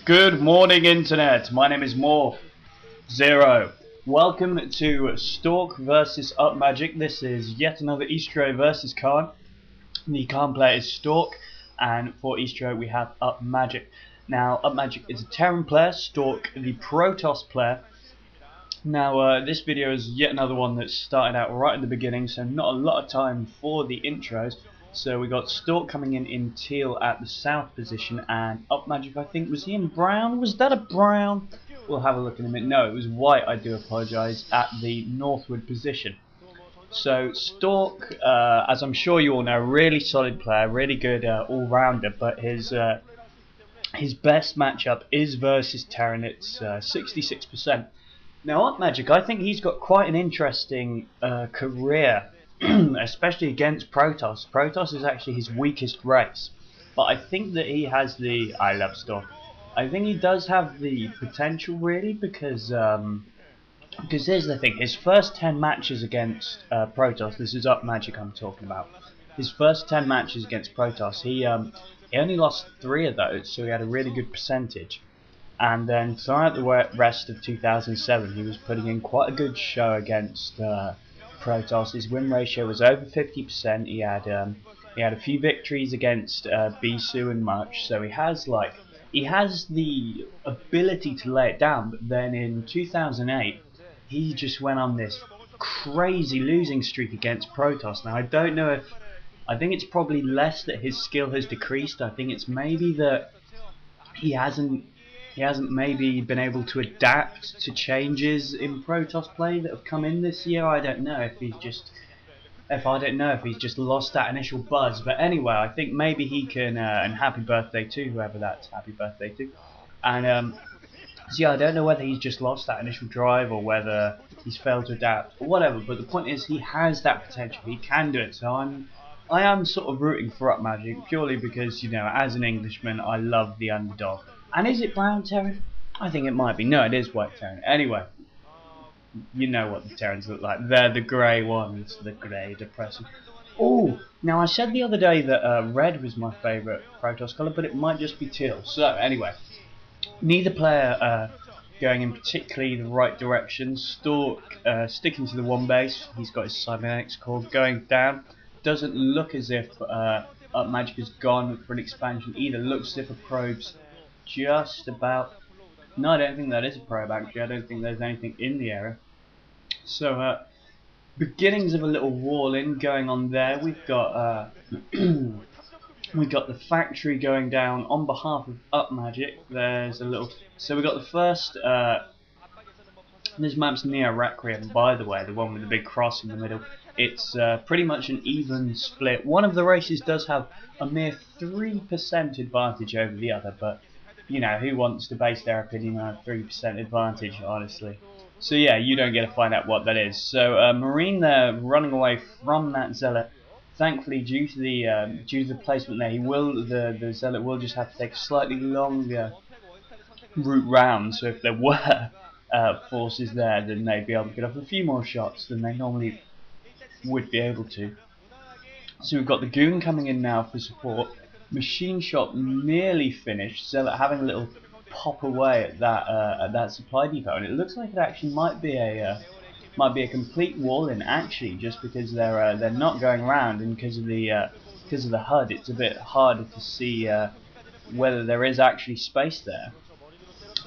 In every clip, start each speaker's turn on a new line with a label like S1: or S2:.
S1: Good morning, Internet. My name is Morph0. Welcome to Stork versus UpMagiC. This is yet another eSTRO versus Khan. The Khan player is Stork, and for eSTRO we have UpMagiC. Now, UpMagiC is a Terran player, Stork the Protoss player. Now, this video is yet another one that started out right at the beginning, so not a lot of time for the intros. So we got Stork coming in Teal at the south position, and UpMagiC, I think, was he in brown? Was that a brown? We'll have a look in a minute. No, it was white, I do apologise, at the northward position. So Stork, as I'm sure you all know, really solid player, really good all-rounder, but his best matchup is versus Terran. It's 66%. Now UpMagiC, I think he's got quite an interesting career, especially against Protoss. Protoss is actually his weakest race, but I think that he has the... I love Stork. I think he does have the potential, really, because here's the thing. His first 10 matches against Protoss, this is UpMagiC I'm talking about, his first 10 matches against Protoss, he only lost 3 of those, so he had a really good percentage. And then throughout the rest of 2007, he was putting in quite a good show against Protoss. His win ratio was over 50%. He had a few victories against Bisu and Much, so he has the ability to lay it down. But then in 2008, he just went on this crazy losing streak against Protoss. Now I don't know if I think it's probably less that his skill has decreased. I think it's maybe that he hasn't maybe been able to adapt to changes in Protoss play that have come in this year. I don't know if he's just lost that initial buzz. But anyway, I think maybe he can. And happy birthday to whoever that's happy birthday to. And so yeah, I don't know whether he's just lost that initial drive or whether he's failed to adapt or whatever. But the point is, he has that potential. He can do it. So I am sort of rooting for UpMagiC purely because, you know, as an Englishman, I love the underdog. And is it brown Terran? I think it might be. No, it is white Terran. Anyway, you know what the Terrans look like. They're the grey ones, the grey depressing. Oh, now I said the other day that red was my favourite Protoss colour, but it might just be teal. So anyway, neither player going in particularly the right direction. Stork sticking to the one base. He's got his cybernetics core going down. Doesn't look as if UpMagiC has gone for an expansion either. Looks as if a probe's just about... No, I don't think that is a probe actually. I don't think there's anything in the area. So beginnings of a little wall-in going on there. We've got we've got the factory going down on behalf of UpMagiC. There's a little... So we got the first... this map's near Requiem, by the way, the one with the big cross in the middle. It's pretty much an even split. One of the races does have a mere 3% advantage over the other, but you know, who wants to base their opinion on a 3% advantage, honestly? So yeah, you don't get to find out what that is. So Marine there running away from that Zealot. Thankfully, due to the placement there, the Zealot will just have to take a slightly longer route round. So if there were forces there, then they'd be able to get off a few more shots than they normally would be able to. So we've got the Goon coming in now for support. Machine shop nearly finished. Zealot having a little pop away at that supply depot, and it looks like it actually might be a complete wall-in actually, just because they're not going around, and because of the HUD, it's a bit harder to see whether there is actually space there.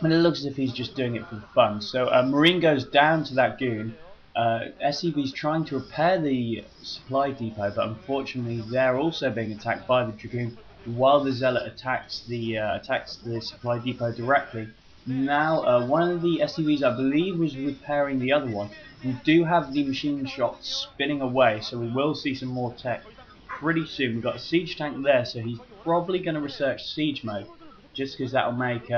S1: But it looks as if he's just doing it for the fun. So Marine goes down to that Goon. SCV's trying to repair the supply depot, but unfortunately they're also being attacked by the Dragoon, while the Zealot attacks the supply depot directly. Now one of the SCVs, I believe, was repairing the other one. We do have the machine shop spinning away, so we will see some more tech pretty soon. We've got a siege tank there, so he's probably going to research siege mode, just because that will make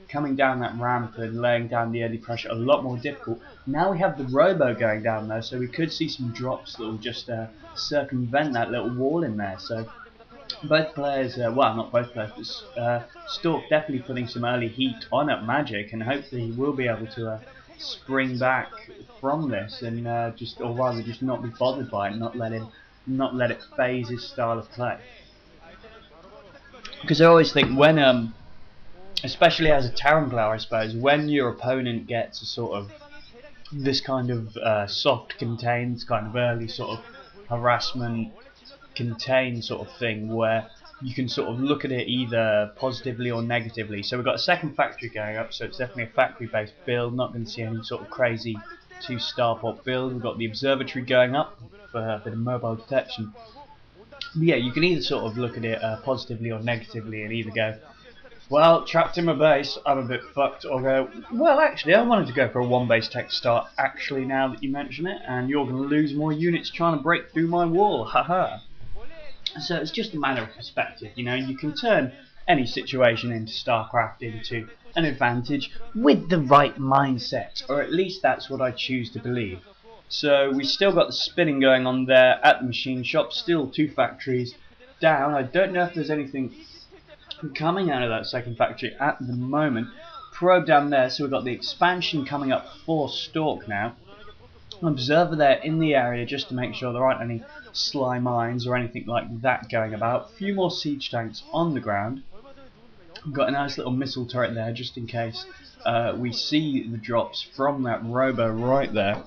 S1: coming down that ramp and laying down the early pressure a lot more difficult. Now we have the robo going down though, so we could see some drops that will just circumvent that little wall in there. So both players, well, not both players, but Stork definitely putting some early heat on UpMagiC, and hopefully he will be able to spring back from this and or rather just not be bothered by it, not let it phase his style of play. Because I always think when especially as a Terran player, I suppose, when your opponent gets a sort of this kind of soft contained, kind of early sort of harassment contained sort of thing, where you can sort of look at it either positively or negatively. So we've got a second factory going up, so it's definitely a factory based build, not going to see any sort of crazy 2-star pop build. We've got the observatory going up for a bit of mobile detection. But yeah, you can either sort of look at it positively or negatively, and either go, well, trapped in my base, I'm a bit fucked, or go, well, actually, I wanted to go for a 1-base tech start, actually, now that you mention it, and you're going to lose more units trying to break through my wall, haha. So it's just a matter of perspective, you know, you can turn any situation into StarCraft into an advantage with the right mindset, or at least that's what I choose to believe. So we still got the spinning going on there at the machine shop, still 2 factories down. I don't know if there's anything coming out of that second factory at the moment. Probe down there, so we've got the expansion coming up for Stork now. Observer there in the area just to make sure there aren't any sly mines or anything like that going about. A few more siege tanks on the ground. We've got a nice little missile turret there just in case we see the drops from that robo right there.